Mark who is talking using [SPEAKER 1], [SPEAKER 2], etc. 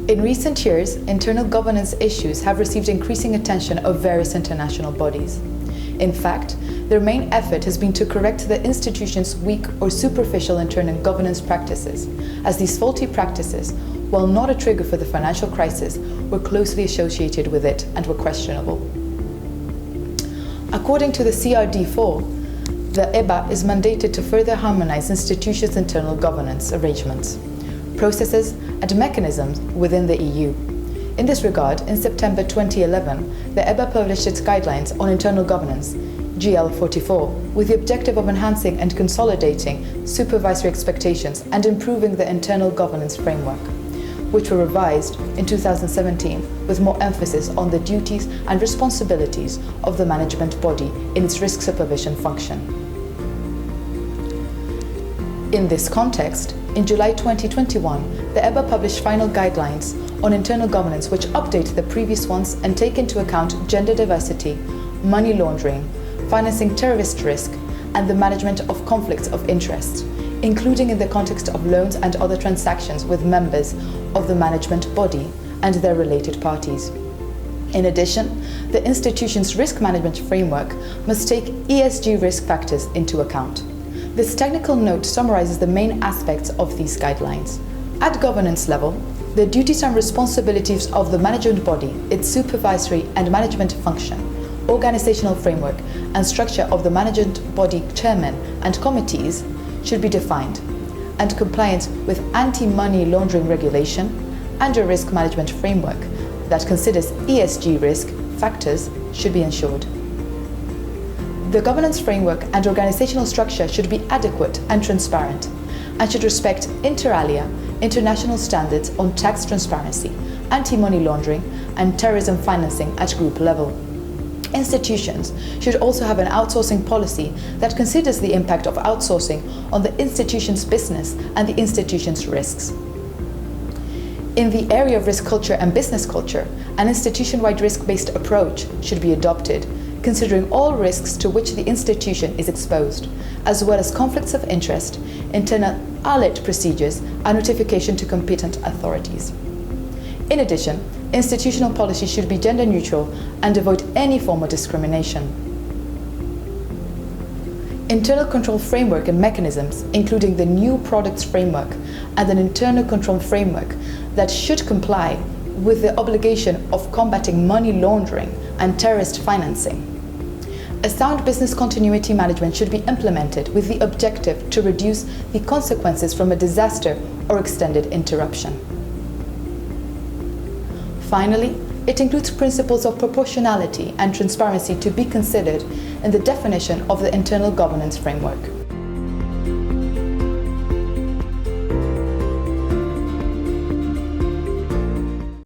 [SPEAKER 1] In recent years, internal governance issues have received increasing attention of various international bodies. In fact, their main effort has been to correct the institution's weak or superficial internal governance practices, as these faulty practices, while not a trigger for the financial crisis, were closely associated with it and were questionable. According to the CRD4, the EBA is mandated to further harmonize institutions' internal governance arrangements, processes, and mechanisms within the EU. In this regard, in September 2011, the EBA published its guidelines on internal governance, GL44, with the objective of enhancing and consolidating supervisory expectations and improving the internal governance framework, which were revised in 2017 with more emphasis on the duties and responsibilities of the management body in its risk supervision function. In this context, in July 2021, the EBA published final guidelines on internal governance which update the previous ones and take into account gender diversity, money laundering, financing terrorist risk, and the management of conflicts of interest, including in the context of loans and other transactions with members of the management body and their related parties. In addition, the institution's risk management framework must take ESG risk factors into account. This technical note summarizes the main aspects of these guidelines. At governance level, the duties and responsibilities of the management body, its supervisory and management function, organizational framework, and structure of the management body chairman and committees should be defined, and compliance with anti-money laundering regulation and a risk management framework that considers ESG risk factors should be ensured. The governance framework and organizational structure should be adequate and transparent, and should respect inter alia international standards on tax transparency, anti-money laundering, and terrorism financing at group level. Institutions should also have an outsourcing policy that considers the impact of outsourcing on the institution's business and the institution's risks. In the area of risk culture and business culture, an institution-wide risk-based approach should be adopted, considering all risks to which the institution is exposed, as well as conflicts of interest, internal audit procedures, and notification to competent authorities. In addition, institutional policy should be gender neutral and avoid any form of discrimination. Internal control framework and mechanisms, including the new products framework and an internal control framework that should comply with the obligation of combating money laundering and terrorist financing. A sound business continuity management should be implemented with the objective to reduce the consequences from a disaster or extended interruption. Finally, it includes principles of proportionality and transparency to be considered in the definition of the internal governance framework.